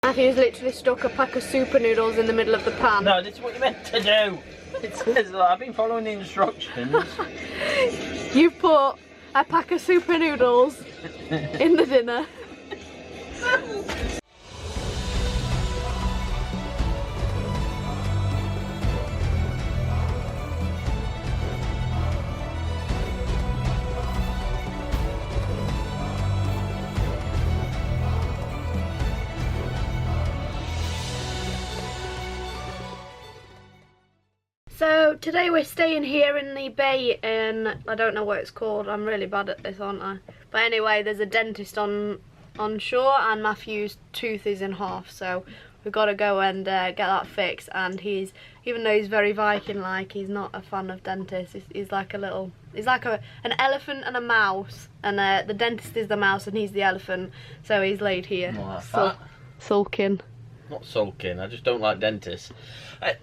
Matthew's literally stuck a pack of super noodles in the middle of the pan. No, this is what you meant to do. It says, I've been following the instructions. You've put a pack of super noodles in the dinner. So today we're staying here in the bay in, I don't know what it's called, I'm really bad at this, aren't I? But anyway, there's a dentist on shore and Matthew's tooth is in half, so we've got to go and get that fixed. And he's, even though he's very Viking-like, he's not a fan of dentists. He's like a little, he's like an elephant and a mouse, and the dentist is the mouse and he's the elephant, so he's laid here, sulking. Not sulking, I just don't like dentists.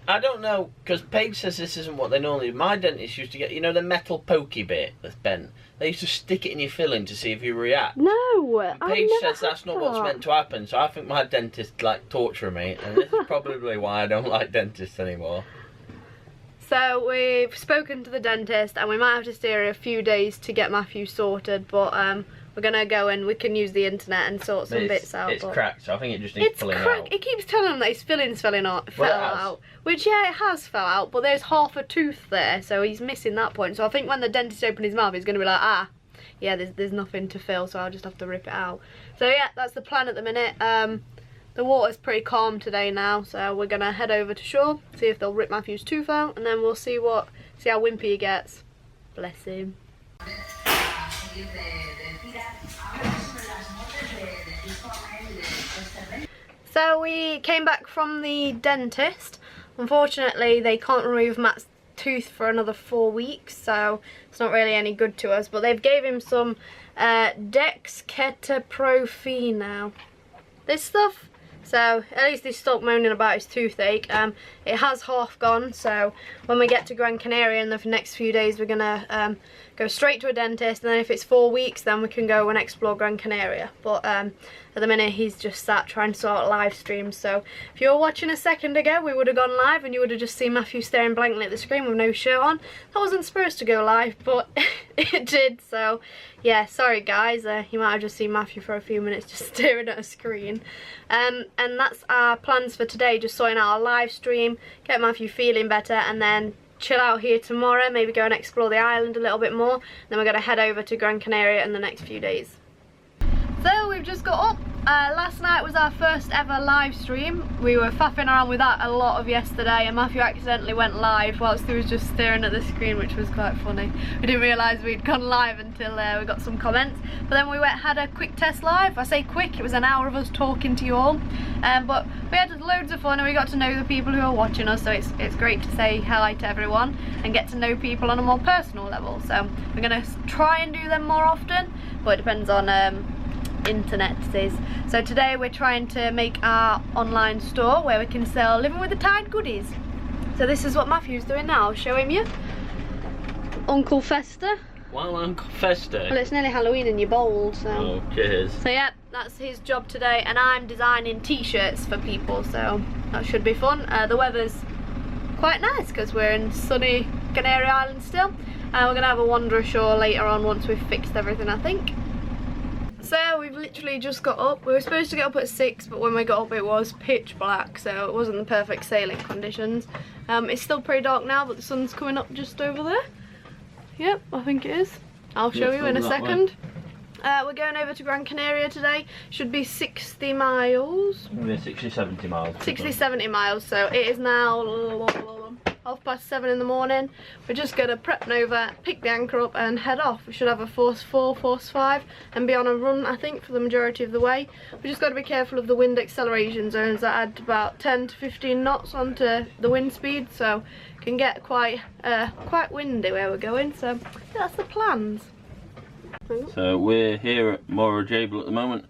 I don't know, because Paige says this isn't what they normally do. My dentist used to get, you know, the metal pokey bit that's bent. They used to stick it in your filling to see if you react. No, Paige says that's not what's meant to happen, so I think my dentist like torturing me, and this is probably why I don't like dentists anymore. So we've spoken to the dentist and we might have to stay here a few days to get Matthew sorted, but we're gonna go and we can use the internet and sort some bits out. It's cracked, so I think it just needs pulling out. It keeps telling him that his filling's fell out, which yeah, it has fell out, but there's half a tooth there, so he's missing that point. So I think when the dentist opens his mouth, he's gonna be like, ah, yeah, there's nothing to fill, so I'll just have to rip it out. So yeah, that's the plan at the minute. The water's pretty calm today now, so we're gonna head over to shore, see if they'll rip Matthew's tooth out, and then we'll see how wimpy he gets. Bless him. So we came back from the dentist. Unfortunately, they can't remove Matt's tooth for another 4 weeks, so it's not really any good to us. But they've gave him some dexketoprofen now. This stuff. So at least he stopped moaning about his toothache. It has half gone, so when we get to Gran Canaria in the next few days, we're gonna go straight to a dentist, and then if it's 4 weeks, then we can go and explore Gran Canaria. But at the minute, he's just sat trying to sort live streams. So if you were watching a second ago, we would have gone live and you would have just seen Matthew staring blankly at the screen with no shirt on. That wasn't supposed to go live, but it did. So yeah, sorry guys, you might have just seen Matthew for a few minutes just staring at a screen. And that's our plans for today, just sorting out our live stream, get Matthew feeling better, and then chill out here tomorrow, maybe go and explore the island a little bit more. Then we're going to head over to Gran Canaria in the next few days. So we've just got up. Last night was our first ever live stream. We were faffing around with that a lot of yesterday, and Matthew accidentally went live whilst he was just staring at the screen, which was quite funny. We didn't realise we'd gone live until we got some comments. But then we had a quick test live. I say quick, it was an hour of us talking to you all. But we had loads of fun and we got to know the people who are watching us, so it's great to say hi to everyone and get to know people on a more personal level. So we're going to try and do them more often, but it depends on internet is. So today we're trying to make our online store where we can sell Living with the Tide goodies. So this is what Matthew's doing now. I'll show him you. Uncle Fester. Well, Uncle Fester. Well, it's nearly Halloween and you're bold, so. Oh, cheers. So yeah, that's his job today, and I'm designing t-shirts for people, so that should be fun. The weather's quite nice because we're in sunny Canary Island still. We're gonna have a wander ashore later on once we've fixed everything, I think. So we've literally just got up. We were supposed to get up at 6, but when we got up it was pitch black, so it wasn't the perfect sailing conditions. It's still pretty dark now, but the sun's coming up just over there. Yep, I think it is. I'll show you in a second. We're going over to Gran Canaria today. Should be 60 miles. Maybe 60-70 miles. 60-70 miles, so it is now 7:30 in the morning. We're just going to prep Nova, pick the anchor up and head off. We should have a force 4, force 5 and be on a run, I think, for the majority of the way. We just got to be careful of the wind acceleration zones that add about 10 to 15 knots onto the wind speed, so it can get quite windy where we're going. So yeah, that's the plans. So we're here at Morro Jabal at the moment.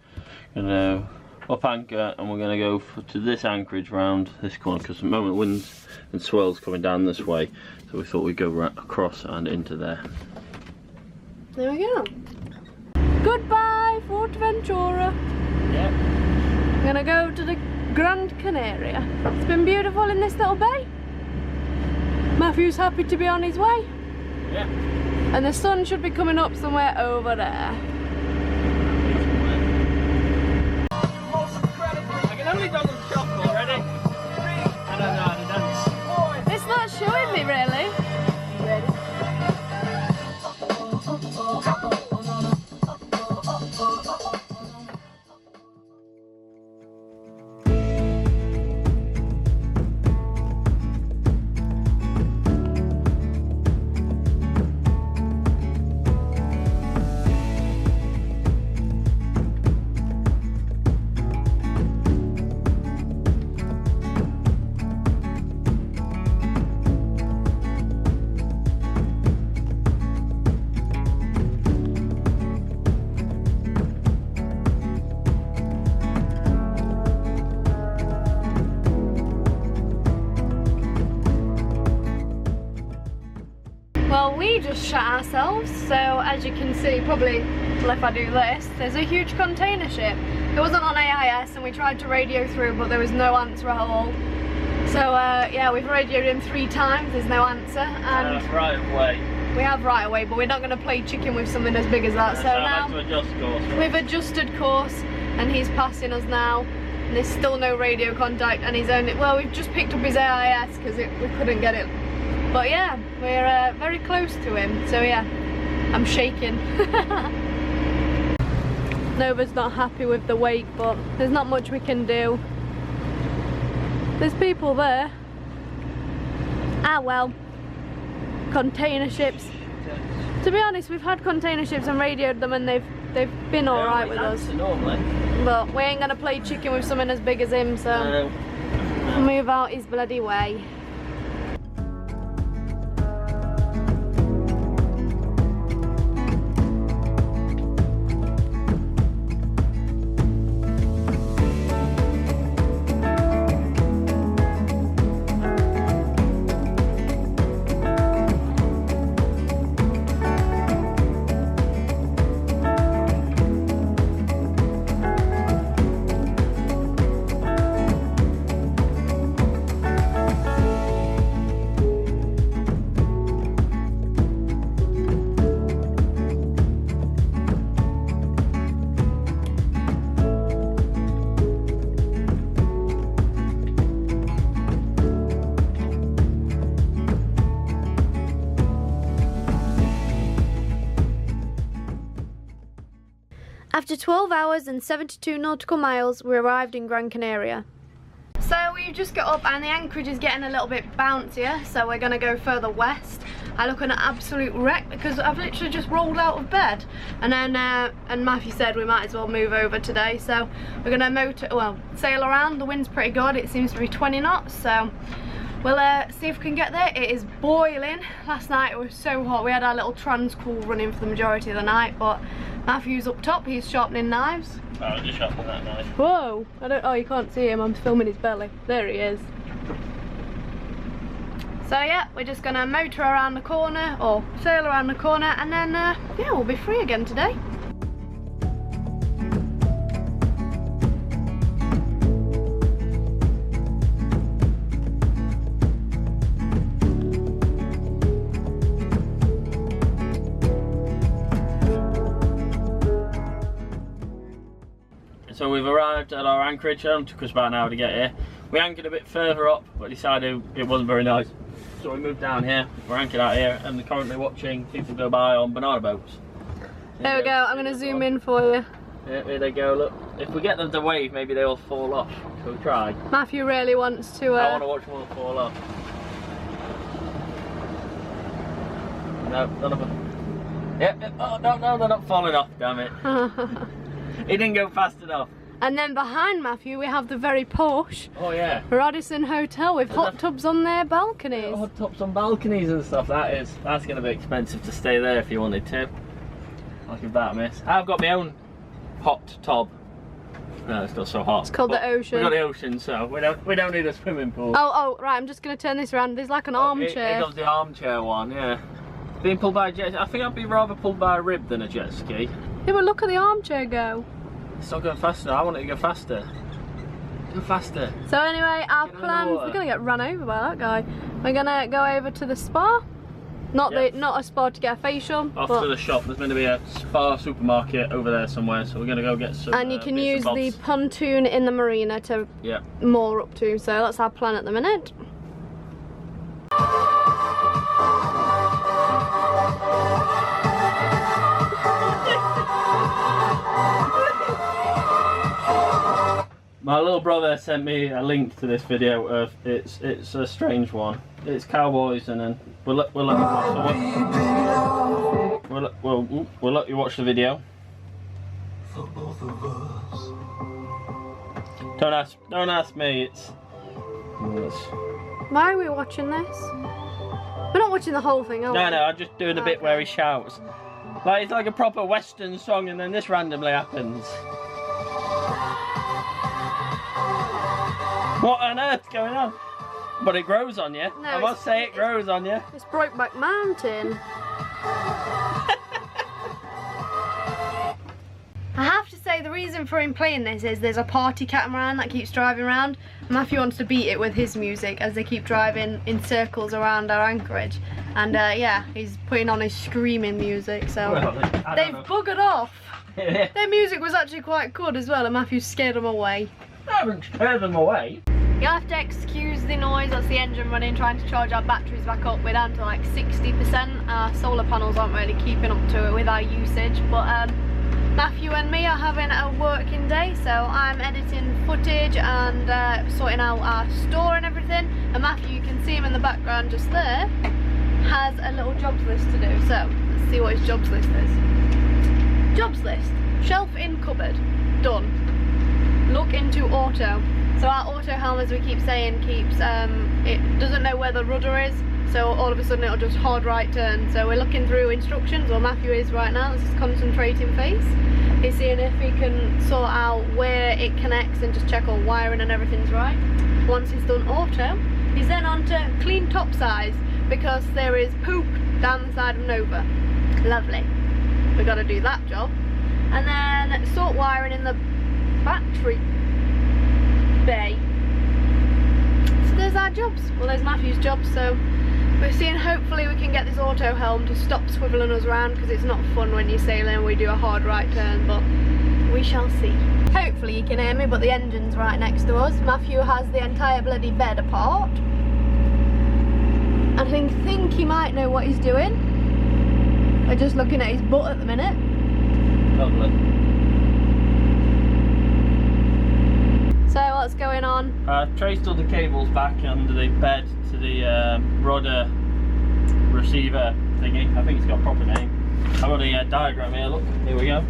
Gonna up anchor and we're gonna go to this anchorage round this corner because at the moment winds and swells coming down this way, so we thought we'd go right across and into there. There we go. Goodbye, Fort Ventura. Yep. We're gonna go to the Gran Canaria. It's been beautiful in this little bay. Matthew's happy to be on his way. Yeah. And the sun should be coming up somewhere over there. I can only done the shop already. I don't know how to dance. It's not showing me really. Ready? Well, we just shut ourselves, so as you can see, probably well, if I do this, there's a huge container ship. It wasn't on AIS and we tried to radio through, but there was no answer at all. So yeah, we've radioed him 3 times, there's no answer. And right away. we have right away, but we're not going to play chicken with something as big as that. So now we've adjusted course and he's passing us now. And there's still no radio contact and he's only, well, we've just picked up his AIS because we couldn't get it. But yeah, we're very close to him, so yeah, I'm shaking. Nova's not happy with the wake, but there's not much we can do. There's people there. Ah well, container ships. To be honest, we've had container ships and radioed them and they've been alright with us. Normally. But we ain't gonna play chicken with someone as big as him, so move out his bloody way. After 12 hours and 72 nautical miles, we arrived in Gran Canaria. So we've just got up and the anchorage is getting a little bit bouncier, so we're going to go further west. I look an absolute wreck because I've literally just rolled out of bed. And then and Matthew said we might as well move over today, so we're going to sail around. The wind's pretty good, it seems to be 20 knots, so we'll see if we can get there. It is boiling. Last night it was so hot. We had our little transcool running for the majority of the night, but Matthew's up top, he's sharpening knives. Oh, I was just sharpening that knife. Whoa! Oh, you can't see him, I'm filming his belly. There he is. So yeah, we're just gonna motor around the corner, or sail around the corner, and then yeah, we'll be free again today. So we've arrived at our anchorage. It took us about an hour to get here. We anchored a bit further up, but decided it wasn't very nice. So we moved down here. We're anchored out here, and they're currently watching people go by on banana boats. There we go. I'm going to zoom in for you. Yeah, here they go. Look, if we get them to wave, maybe they'll fall off. Shall we try? Matthew really wants to. I want to watch them all fall off. No, none of them. Yep. Oh no, they're not falling off. Damn it. It didn't go fast enough. And then behind Matthew we have the very posh Radisson Hotel with hot tubs on their balconies. Hot tubs on balconies and stuff. That's going to be expensive to stay there if you wanted to. I'll give that a miss. I've got my own hot tub. No, it's not so hot. It's called the ocean. We've got the ocean, so we don't need a swimming pool. Oh right. I'm just going to turn this around. There's like an armchair. It does the armchair one, yeah. Being pulled by a jet ski. I think I'd be rather pulled by a rib than a jet ski. Yeah, but look at the armchair go. It's not going faster. I want it to go faster. Go faster. So anyway, our plans, we're gonna get run over by that guy. We're gonna go over to the spa. Not a spa to get a facial. Off to the shop. There's going to be a spa supermarket over there somewhere, so we're going to go get some. And you can use the pontoon in the marina to moor up to. So that's our plan at the minute. My little brother sent me a link to this video of it's a strange one. It's cowboys, and then we'll let you watch we'll let you watch the video. For both of us. Don't ask me. It's. Why are we watching this? We're not watching the whole thing, are we? No, I'm just doing a bit where he shouts. Like it's like a proper Western song, and then this randomly happens. What on earth's going on? But it grows on you. No, I must say it grows on you. It's Brokeback Mountain. I have to say the reason for him playing this is there's a party catamaran that keeps driving around. Matthew wants to beat it with his music as they keep driving in circles around our anchorage. And yeah, he's putting on his screaming music, so they've buggered off. Their music was actually quite good as well, and Matthew scared them away. I haven't scared them away. You have to excuse the noise, that's the engine running, trying to charge our batteries back up. We're down to like 60%. Our solar panels aren't really keeping up to it with our usage, but Matthew and me are having a working day, so I'm editing footage and sorting out our store and everything. And Matthew, you can see him in the background just there, has a little jobs list to do. So let's see what his jobs list is. Jobs list: shelf in cupboard, done. Look into auto. So our auto helm, as we keep saying, keeps it doesn't know where the rudder is, so all of a sudden it'll just hard right turn. So we're looking through instructions, or Matthew is right now. This is concentrating phase. He's seeing if he can sort out where it connects and just check all wiring and everything's right. Once he's done auto, he's then on to clean top size, because there is poop down the side of Nova. Lovely. We've got to do that job. And then sort wiring in the battery bay. So there's our jobs. Well, there's Matthew's jobs, so we're seeing hopefully we can get this auto helm to stop swiveling us around, because it's not fun when you're sailing and we do a hard right turn, but we shall see. Hopefully you can hear me, but the engine's right next to us. Matthew has the entire bloody bed apart. I think he might know what he's doing. We're just looking at his butt at the minute. Lovely. So what's going on? I've traced all the cables back under the bed to the rudder receiver thingy. I think it's got a proper name. I've got a diagram here, look. Here we go.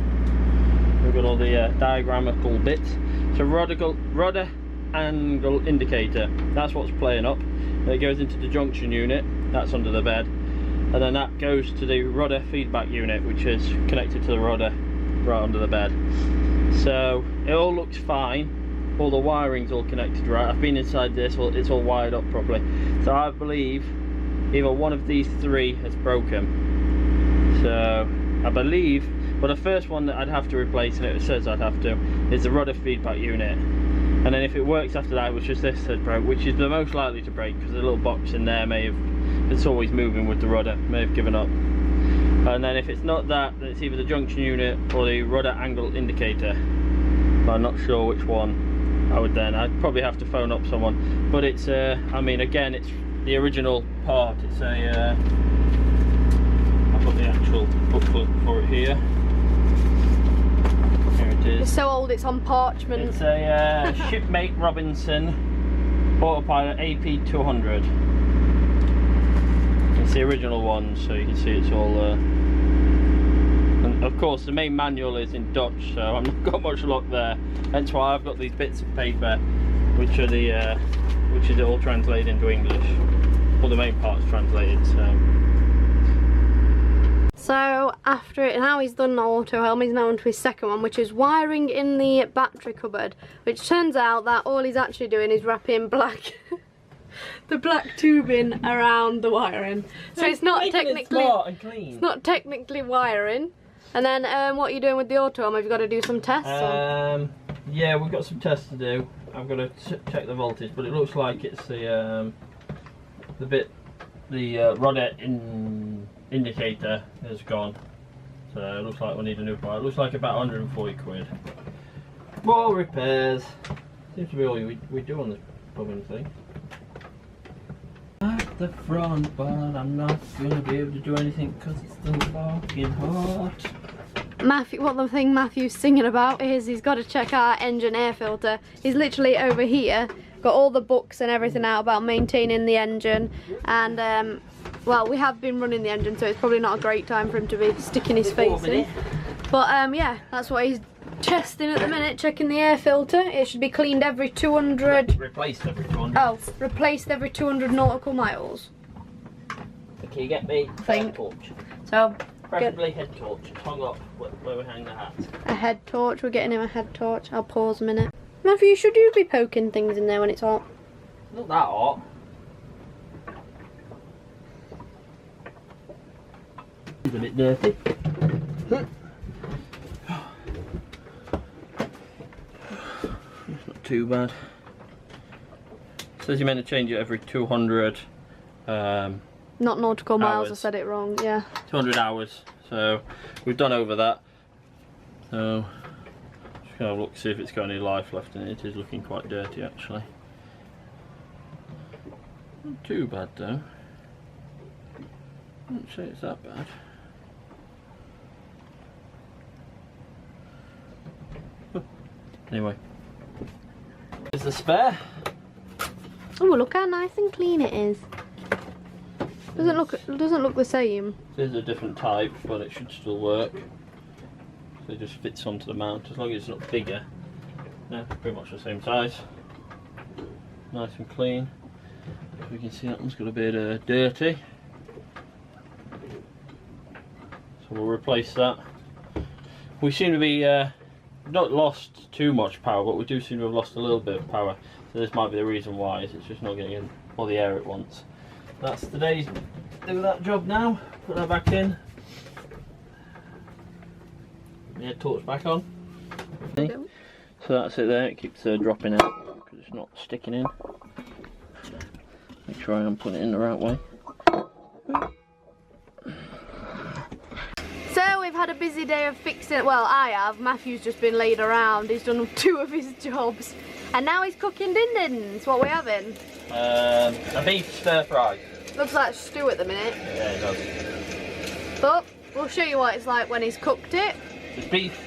We've got all the diagramical bits. So rudder angle indicator. That's what's playing up. It goes into the junction unit. That's under the bed. And then that goes to the rudder feedback unit, which is connected to the rudder right under the bed. So it all looks fine. All the wiring's all connected right. I've been inside this, it's all wired up properly. So I believe either one of these three has broken. So I believe, but the first one that I'd have to replace, and it says I'd have to, is the rudder feedback unit. And then if it works after that, which is this that broke, which is the most likely to break, because the little box in there may have, it's always moving with the rudder, may have given up. And then if it's not that, then it's either the junction unit or the rudder angle indicator. But I'm not sure which one. I'd probably have to phone up someone, but it's I mean, again, it's the original part. It's a I've got the actual booklet for it here. Here it is. It's so old it's on parchment. It's a Shipmate Robinson Autopilot AP200. It's the original one, so you can see it's all and of course the main manual is in Dutch, so I've not got much luck there. Hence why I've got these bits of paper, which are the which is all translated into English. All the main parts translated. So after it, now he's done the auto helm, he's now onto his second one, which is wiring in the battery cupboard. Which turns out that all he's actually doing is wrapping black the black tubing around the wiring. So it's not technically it's not technically wiring. And then what are you doing with the auto helm? Have you got to do some tests? Yeah, we've got some tests to do. I've got to check the voltage, but it looks like it's the rod indicator has gone. So it looks like we need a new part. It looks like about 140 quid. More repairs. Seems to be all we do on this plumbing thing. At the front, but I'm not going to be able to do anything because it's still fucking hot. Matthew, what the thing Matthew's singing about is he's got to check our engine air filter. He's literally over here, got all the books and everything out about maintaining the engine, and well, we have been running the engine, so it's probably not a great time for him to be sticking his face in. But yeah, that's what he's testing at the minute, checking the air filter. It should be cleaned every 200. Replaced every 200. Oh, replaced every 200 nautical miles. Can you get me a head torch? So Preferably head torch. It's hung up where we hang the hat. A head torch. We're getting him a head torch. I'll pause a minute. Matthew, should you be poking things in there when it's hot? Not that hot. It's a bit dirty. It's not too bad. It says you're meant to change it every 200 not nautical miles, hours. I said it wrong, yeah. 200 hours. So we've done over that. So just gonna look, see if it's got any life left in it. It is looking quite dirty actually. Not too bad though. I wouldn't say it's that bad. Anyway, here's the spare. Oh, look how nice and clean it is. Doesn't look the same. This is a different type, but it should still work. So it just fits onto the mount as long as it's not bigger. No, pretty much the same size. Nice and clean. As we can see, that one's got a bit dirty. So we'll replace that. We seem to be not lost too much power, but we do seem to have lost a little bit of power. So this might be the reason why, is it's just not getting in all the air it wants. That's today's do that job now. Put that back in. Yeah, torch back on. Okay. So that's it there. It keeps dropping out because it's not sticking in. Make sure I am putting it in the right way. So we've had a busy day of fixing. Well, I have. Matthew's just been laid around. He's done 2 of his jobs, and now he's cooking din-dins. What are we having? A beef stir fry. Looks like stew at the minute. Yeah, it does. But we'll show you what it's like when he's cooked it. It's beef.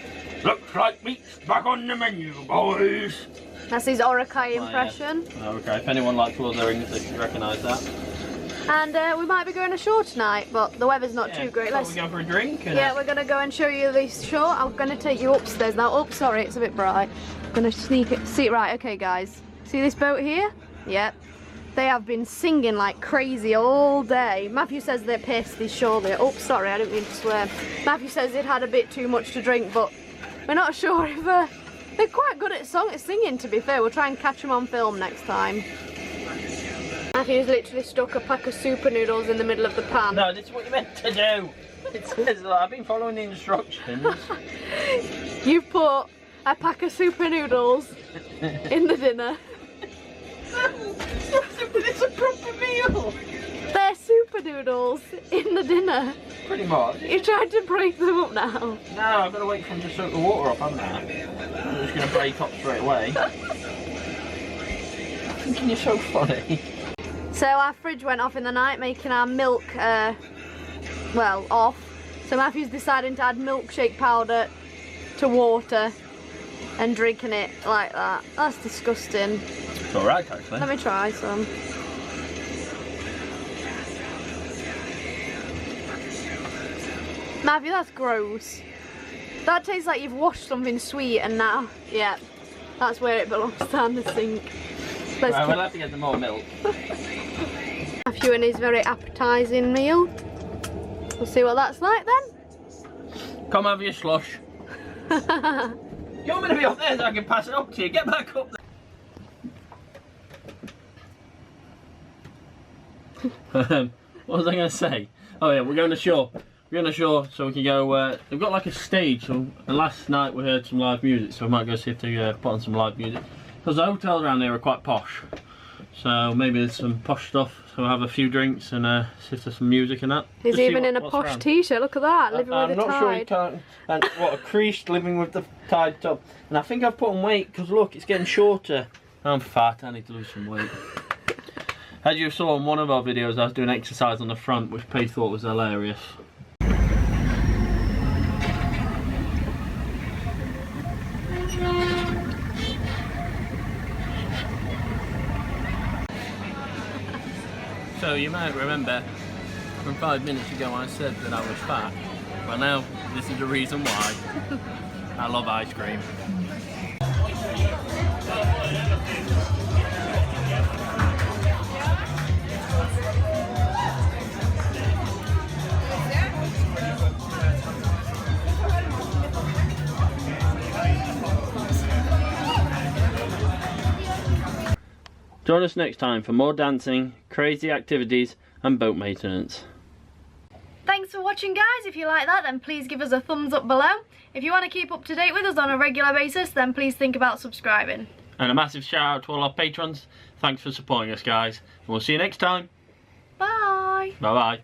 Looks like meat's back on the menu, boys. That's his Orakai impression. Yeah. Okay, if anyone likes Lord of the Rings, they can recognise that. And we might be going ashore tonight, but the weather's not too great. Let's go for a drink. Yeah, we're going to go and show you the shore. I'm going to take you upstairs now. Oh, sorry, it's a bit bright. I'm going to sneak it. See, right, okay, guys. See this boat here? Yep. They have been singing like crazy all day. Matthew says they're pissed, he's sure they're... Oh, sorry, I didn't mean to swear. Matthew says they'd had a bit too much to drink, but we're not sure if... they're quite good at singing, to be fair. We'll try and catch them on film next time. Matthew's literally stuck a pack of super noodles in the middle of the pan. No, this is what you meant to do. It says, I've been following the instructions. You've put a pack of super noodles in the dinner. It's a proper meal. They're super noodles in the dinner. Pretty much. You're trying to break them up now. No, I've got to wait for them to soak the water off, haven't I? I'm just going to break up straight away. I'm thinking you're so funny. So our fridge went off in the night, making our milk, well, off. So Matthew's deciding to add milkshake powder to water and drinking it like that. That's disgusting. It's alright, actually. Let me try some. Matthew, that's gross. That tastes like you've washed something sweet and now, yeah, that's where it belongs, down the sink. Right, we'll have to get some more milk. Matthew and his very appetising meal. We'll see what that's like then. Come have your slush. You want me to be up there so I can pass it up to you? Get back up there. What was I going to say? Oh yeah, we're going ashore. we're on the shore so we can go, they've got like a stage, so, and last night we heard some live music, so we might go see if they put on some live music. Because the hotels around here are quite posh, so maybe there's some posh stuff, so we'll have a few drinks and see if there's some music and that. He's even in a posh t-shirt, look at that, living with the tide. I'm not sure you can't, and what, a creased living with the tide top. And I think I've put on weight, because look, it's getting shorter. I'm fat, I need to lose some weight. As you saw in one of our videos, I was doing exercise on the front, which Paige thought was hilarious. So you might remember from 5 minutes ago I said that I was fat. Well now, this is the reason why. I love ice cream. Join us next time for more dancing, crazy activities and boat maintenance. Thanks for watching guys. If you like that then please give us a thumbs up below. If you want to keep up to date with us on a regular basis then please think about subscribing. And a massive shout out to all our patrons. Thanks for supporting us guys. And we'll see you next time. Bye. Bye bye.